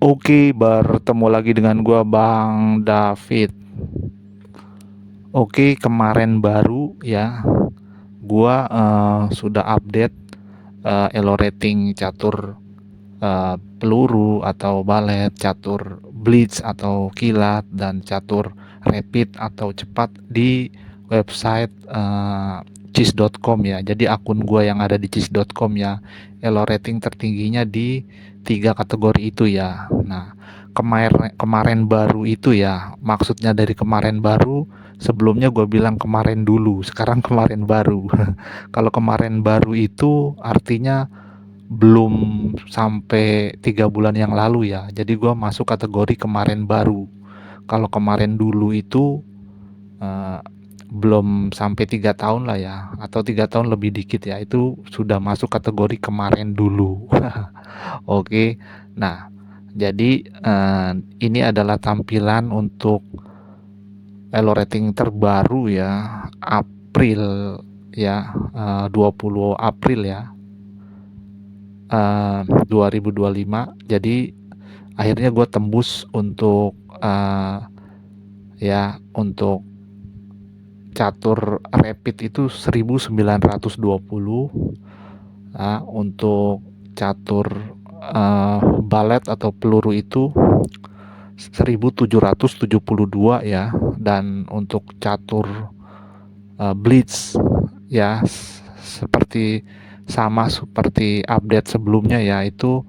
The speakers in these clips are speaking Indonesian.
Oke, bertemu lagi dengan gua Bang David. Oke, kemarin baru ya, gua sudah update elo rating catur peluru atau balet, catur blitz atau kilat, dan catur rapid atau cepat di website chess.com ya. Jadi akun gua yang ada di chess.com ya, elo rating tertingginya di 3 kategori itu ya. Nah, kemarin baru itu ya, maksudnya dari kemarin baru, sebelumnya gue bilang kemarin dulu, sekarang kemarin baru. Kalau kemarin baru itu artinya belum sampai 3 bulan yang lalu ya, jadi gue masuk kategori kemarin baru. Kalau kemarin dulu itu eh, belum sampai 3 tahun lah ya, atau 3 tahun lebih dikit ya, itu sudah masuk kategori kemarin dulu. Oke, nah jadi ini adalah tampilan untuk elo rating terbaru ya, April ya, 20 April ya, 2025. Jadi akhirnya gue tembus untuk ya, untuk catur rapid itu 1920. Nah, untuk catur balet atau peluru itu 1772 ya, dan untuk catur blitz ya, seperti sama seperti update sebelumnya ya, itu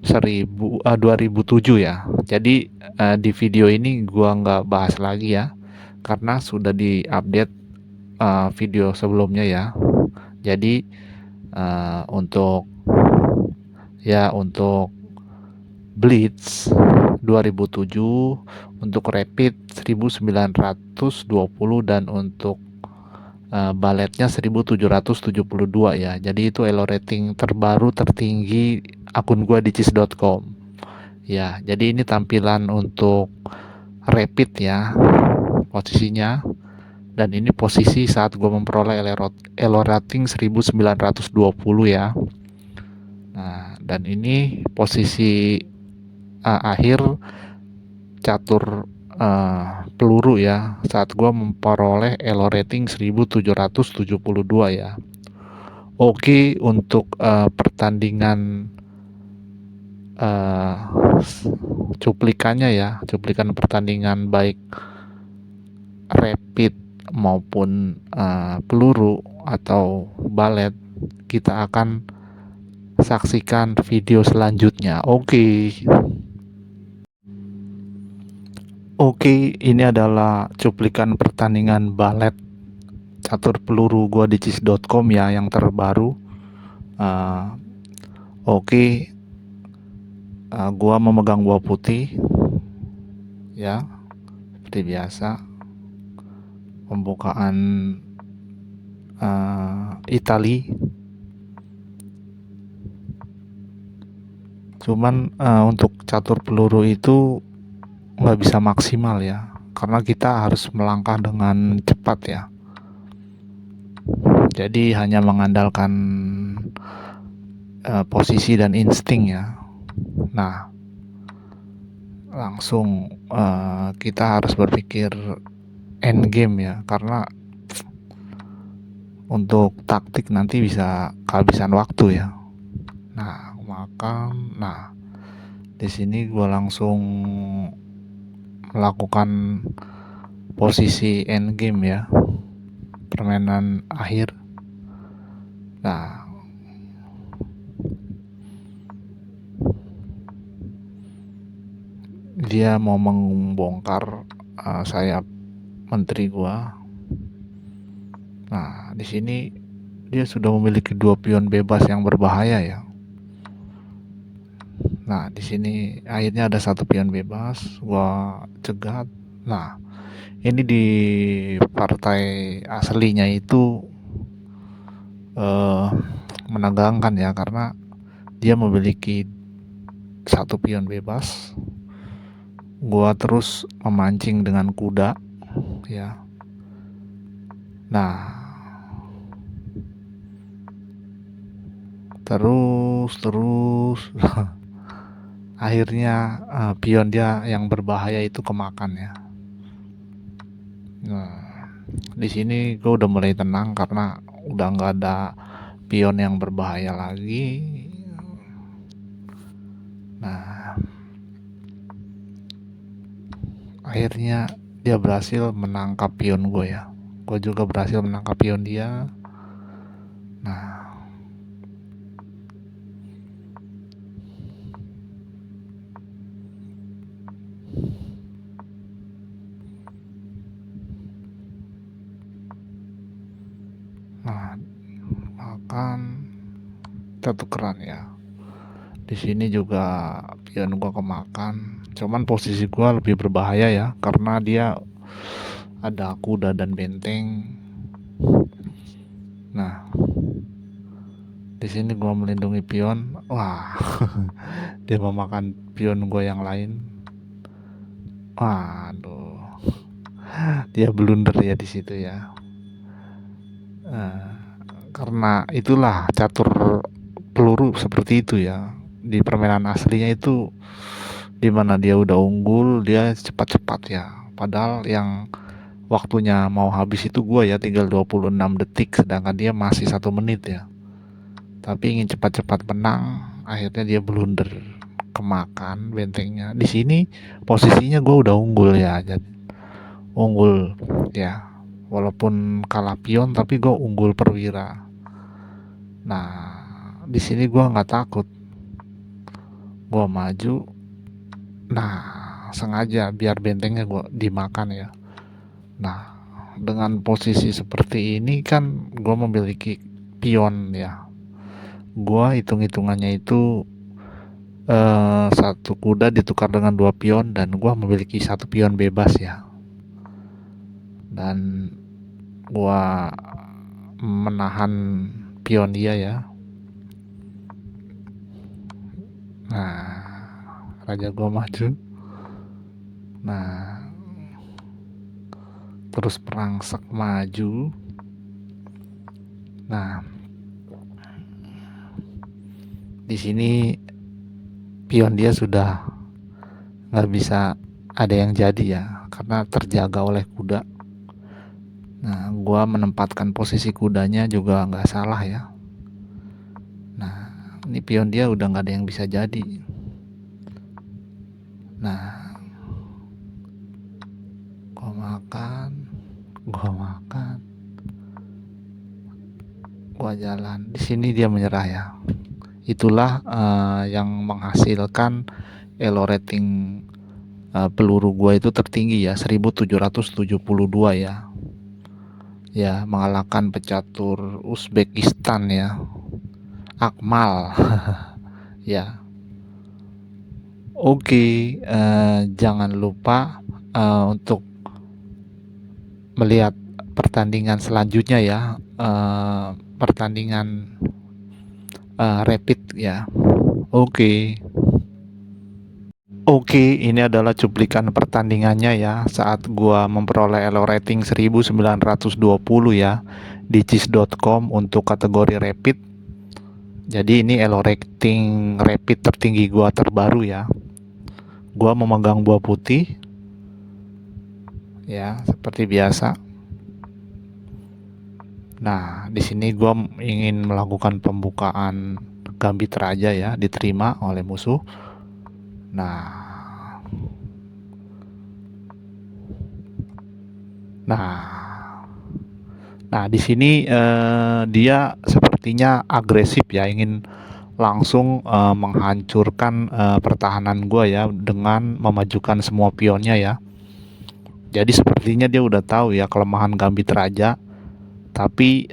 2007 ya. Jadi di video ini gua nggak bahas lagi ya, karena sudah diupdate video sebelumnya ya. Jadi untuk untuk blitz 2007, untuk rapid 1920, dan untuk baletnya 1772 ya. Jadi itu elo rating terbaru tertinggi akun gua di chess.com ya. Jadi ini tampilan untuk rapid ya, posisinya, dan ini posisi saat gua memperoleh elo rating 1920 ya. Nah, dan ini posisi akhir catur peluru ya, saat gua memperoleh elo rating 1772 ya. Oke, untuk pertandingan cuplikannya ya, cuplikan pertandingan baik rapid maupun peluru atau balet, kita akan saksikan video selanjutnya. Oke, ini adalah cuplikan pertandingan balet catur peluru gua di chess.com ya, yang terbaru. Uh, Oke, gua memegang buah putih ya, seperti biasa. Pembukaan Itali. Cuman untuk catur peluru itu nggak bisa maksimal ya, karena kita harus melangkah dengan cepat ya. Jadi hanya mengandalkan posisi dan insting ya. Nah, langsung kita harus berpikir end game ya, karena untuk taktik nanti bisa kehabisan waktu ya. Nah, di sini gue langsung melakukan posisi end game ya, permainan akhir. Nah, dia mau membongkar sayap menteri gua. Nah, di sini dia sudah memiliki 2 pion bebas yang berbahaya ya. Nah, di sini akhirnya ada 1 pion bebas, gua cegat. Nah, ini di partai aslinya itu menegangkan ya, karena dia memiliki 1 pion bebas. Gua terus memancing dengan kuda ya. Nah, terus akhirnya pion dia yang berbahaya itu kemakan ya. Nah, di sini gue udah mulai tenang karena udah nggak ada pion yang berbahaya lagi. Nah, akhirnya dia berhasil menangkap pion gue ya. Gue juga berhasil menangkap pion dia. Nah, nah makan kita tukeran ya. Di sini juga pion gua kemakan. Cuman posisi gua lebih berbahaya ya karena dia ada kuda dan benteng. Nah, di sini gua melindungi pion. Wah, dia memakan pion gua yang lain. Waduh, dia blunder ya di situ ya. Nah, karena itulah catur peluru seperti itu ya. Di permainan aslinya itu dimana dia udah unggul, dia cepat-cepat ya. Padahal yang waktunya mau habis itu gua ya tinggal 26 detik, sedangkan dia masih 1 menit ya. Tapi ingin cepat-cepat menang, akhirnya dia blunder, kemakan bentengnya. Di sini posisinya gua udah unggul ya, jadi unggul ya. Walaupun kalah pion tapi gua unggul perwira. Nah, di sini gua nggak takut, gua maju. Nah, sengaja biar bentengnya gua dimakan ya. Nah, dengan posisi seperti ini kan gua memiliki pion ya. Gua hitung-hitungannya itu satu kuda ditukar dengan 2 pion dan gua memiliki 1 pion bebas ya. Dan gua menahan pion dia ya. Nah, raja gua maju. Nah, terus merangsek maju. Nah, di sini pion dia sudah nggak bisa ada yang jadi ya karena terjaga oleh kuda. Nah, gua menempatkan posisi kudanya juga nggak salah ya. Nah, ini pion dia udah nggak ada yang bisa jadi. Nah, gua makan, gua jalan. Di sini dia menyerah ya. Itulah yang menghasilkan elo rating peluru gua itu tertinggi ya, 1772 ya. Ya, mengalahkan pecatur Uzbekistan ya, Akmal. Ya, oke, jangan lupa untuk melihat pertandingan selanjutnya ya, pertandingan rapid ya. Oke. Oke, ini adalah cuplikan pertandingannya ya saat gua memperoleh elo rating 1920 ya di chess.com untuk kategori rapid. Jadi ini elo rating rapid tertinggi gua terbaru ya. Gua memegang buah putih ya seperti biasa. Nah, di sini gua ingin melakukan pembukaan gambit raja ya, diterima oleh musuh. Nah, Nah, nah di sini dia sepertinya agresif ya, ingin langsung menghancurkan pertahanan gua ya dengan memajukan semua pionnya ya. Jadi sepertinya dia udah tahu ya kelemahan gambit raja. Tapi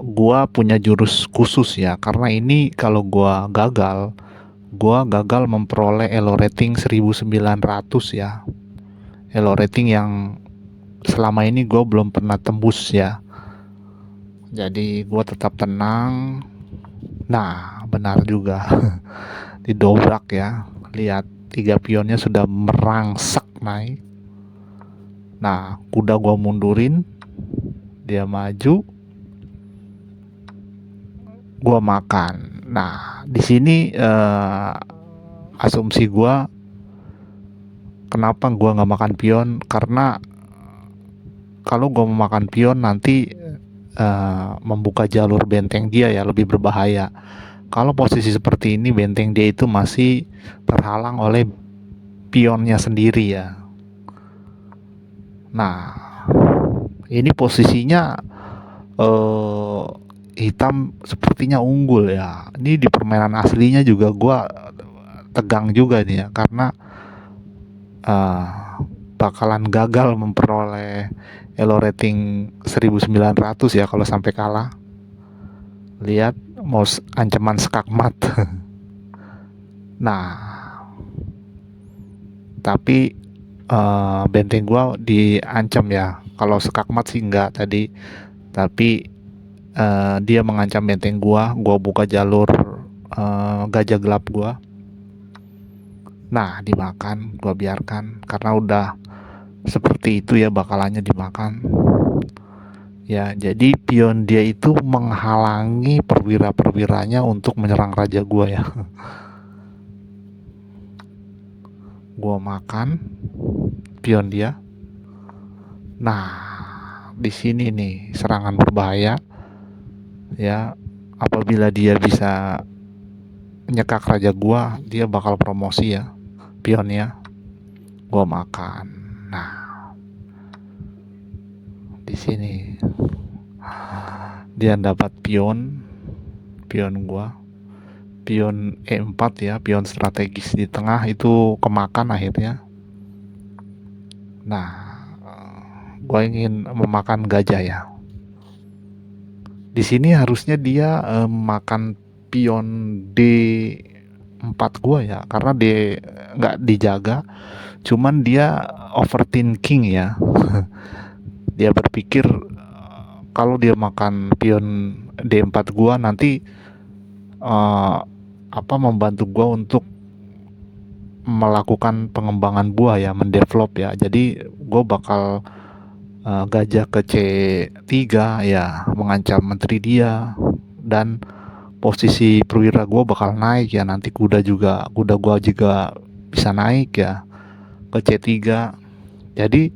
gua punya jurus khusus ya, karena ini kalau gua gagal memperoleh elo rating 1900 ya. Elo rating yang selama ini gue belum pernah tembus ya. Jadi gue tetap tenang. Nah, benar juga. Didobrak ya. Lihat 3 pionnya sudah merangsek naik. Nah, kuda gue mundurin, dia maju, gue makan. Nah, di sini asumsi gua kenapa gua nggak makan pion, karena kalau gua mau makan pion nanti membuka jalur benteng dia ya, lebih berbahaya. Kalau posisi seperti ini benteng dia itu masih terhalang oleh pionnya sendiri ya. Nah, ini posisinya eh, hitam sepertinya unggul ya. Ini di permainan aslinya juga gua tegang juga nih ya, karena eh, bakalan gagal memperoleh elo rating 1900 ya kalau sampai kalah. Lihat mau ancaman skakmat. Nah, tapi benteng gua diancam ya. Kalau skakmat sih enggak tadi, tapi dia mengancam benteng gua buka jalur gajah gelap gua. Nah, dimakan, gua biarkan karena udah seperti itu ya, bakalannya dimakan. Ya, jadi pion dia itu menghalangi perwira-perwiranya untuk menyerang raja gua ya. Gua makan pion dia. Nah, di sini nih serangan berbahaya ya. Apabila dia bisa nyekak raja gua, dia bakal promosi ya pionnya. Gua makan. Nah, di sini dia dapat pion gua, pion E4 ya, pion strategis di tengah itu kemakan akhirnya. Nah, gua ingin memakan gajah ya. Di sini harusnya dia makan pion D4 gua ya, karena dia nggak dijaga, cuman dia overthinking ya. Dia berpikir kalau dia makan pion D4 gua nanti membantu gua untuk melakukan pengembangan buah ya, mendevelop ya. Jadi gua bakal gajah ke C3 ya, mengancam menteri dia, dan posisi perwira gue bakal naik ya. Nanti kuda gue juga bisa naik ya ke C3. Jadi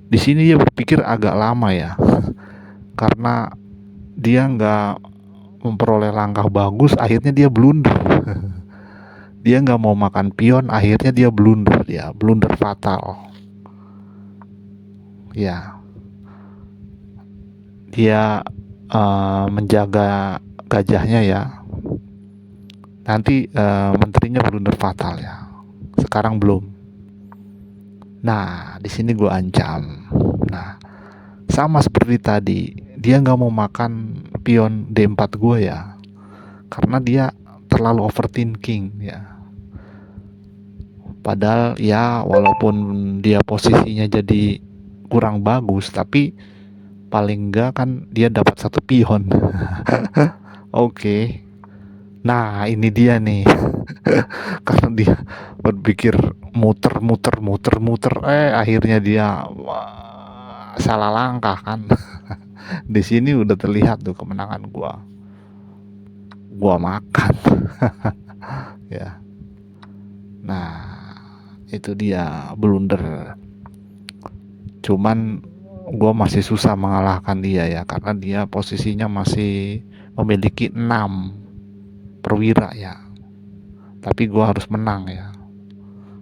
di sini dia berpikir agak lama ya, karena dia nggak memperoleh langkah bagus, akhirnya dia blunder. Dia nggak mau makan pion, akhirnya dia blunder fatal ya. Dia menjaga gajahnya ya, nanti menterinya blunder fatal ya. Sekarang belum. Nah, di sini gue ancam. Nah, sama seperti tadi, dia nggak mau makan pion D4 gue ya, karena dia terlalu overthinking ya. Padahal ya walaupun dia posisinya jadi kurang bagus, tapi paling enggak kan dia dapat satu pion. Oke. Nah, ini dia nih. Karena dia berpikir muter, akhirnya dia salah langkah kan. Di sini udah terlihat tuh kemenangan gua makan. Ya. Nah, itu dia blunder. Cuman gua masih susah mengalahkan dia ya, karena dia posisinya masih memiliki 6 perwira ya. Tapi gua harus menang ya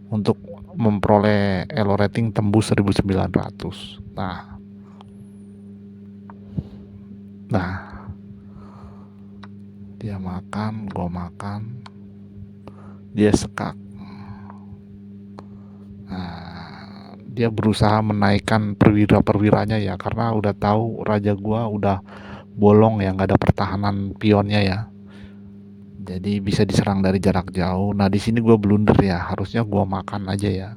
untuk memperoleh elo rating tembus 1900. Nah, dia makan, gua makan, dia sekak. Nah, dia berusaha menaikkan perwira-perwiranya ya, karena udah tahu raja gua udah bolong ya, nggak ada pertahanan pionnya ya. Jadi bisa diserang dari jarak jauh. Nah, di sini gua blunder ya, harusnya gua makan aja ya.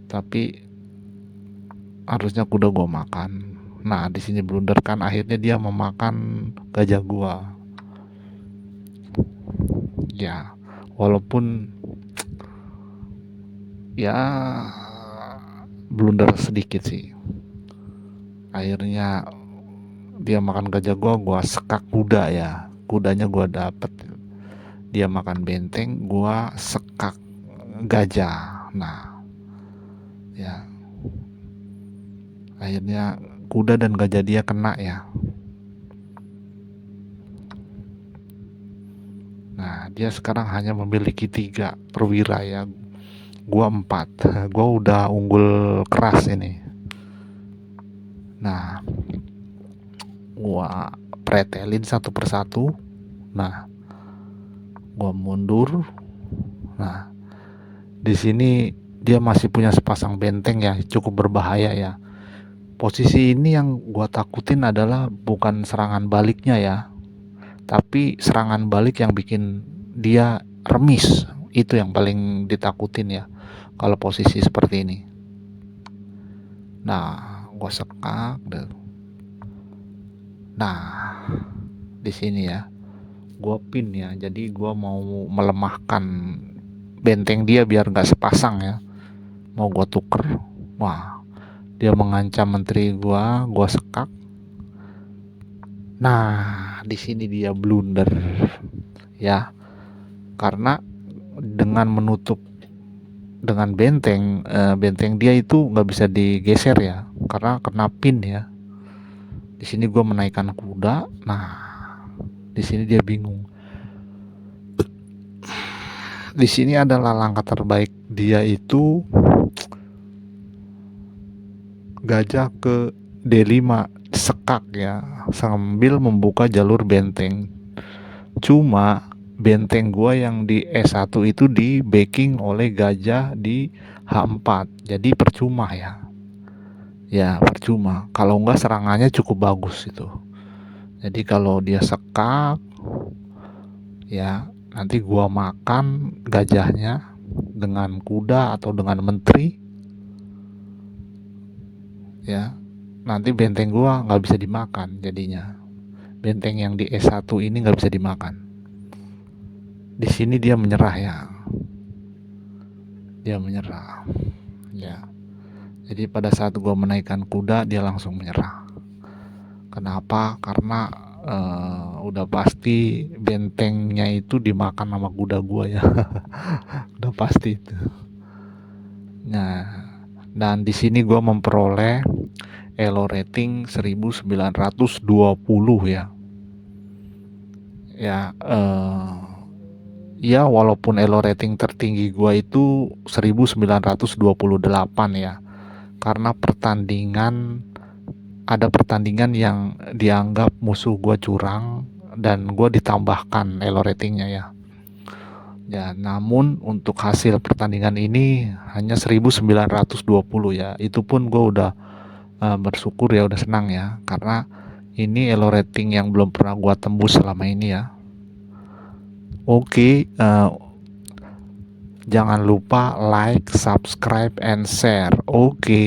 Tapi harusnya kuda gua makan. Nah, di sini blunder kan, akhirnya dia memakan gajah gua. Ya, walaupun ya blunder sedikit sih. Akhirnya dia makan gajah gua sekak kuda ya. Kudanya gua dapet. dia makan benteng, gua sekak gajah. Nah, ya akhirnya kuda dan gajah dia kena ya. Nah, dia sekarang hanya memiliki 3 perwira ya, gua 4. Gua udah unggul keras ini. Nah, gua pretelin satu persatu. Nah, gua mundur. Nah, di sini dia masih punya sepasang benteng ya, cukup berbahaya ya. Posisi ini yang gua takutin adalah bukan serangan baliknya ya, tapi serangan balik yang bikin dia remis. Itu yang paling ditakutin ya kalau posisi seperti ini. Nah, gua sekak. Nah, di sini ya, gua pin ya. Jadi gua mau melemahkan benteng dia biar nggak sepasang ya. Mau gua tuker. Wah, dia mengancam menteri gua sekak. Nah, di sini dia blunder ya, karena dengan menutup dengan benteng dia itu nggak bisa digeser ya, karena kena pin ya. Di sini gue menaikkan kuda. Nah, di sini dia bingung. Di sini adalah langkah terbaik dia itu gajah ke D5 sekak ya, sambil membuka jalur benteng. Cuma benteng gua yang di E1 itu di backing oleh gajah di H4. Jadi percuma ya. Ya percuma. Kalau enggak serangannya cukup bagus itu. Jadi kalau dia sekak ya, nanti gua makan gajahnya dengan kuda atau dengan menteri ya. Nanti benteng gua nggak bisa dimakan jadinya. Benteng yang di E1 ini nggak bisa dimakan. Di sini dia menyerah ya. Dia menyerah. Ya. Jadi pada saat gua menaikkan kuda, dia langsung menyerah. Kenapa? Karena udah pasti bentengnya itu dimakan sama kuda gua ya. Udah pasti itu. Nah, dan di sini gua memperoleh elo rating 1920 ya. Ya, ya walaupun elo rating tertinggi gua itu 1928 ya. Karena ada pertandingan yang dianggap musuh gue curang dan gue ditambahkan elo ratingnya ya. Ya, namun untuk hasil pertandingan ini hanya 1920 ya. Itu pun gue udah bersyukur ya, udah senang ya, karena ini elo rating yang belum pernah gue tembus selama ini ya. Oke, jangan lupa like, subscribe, and share. Oke.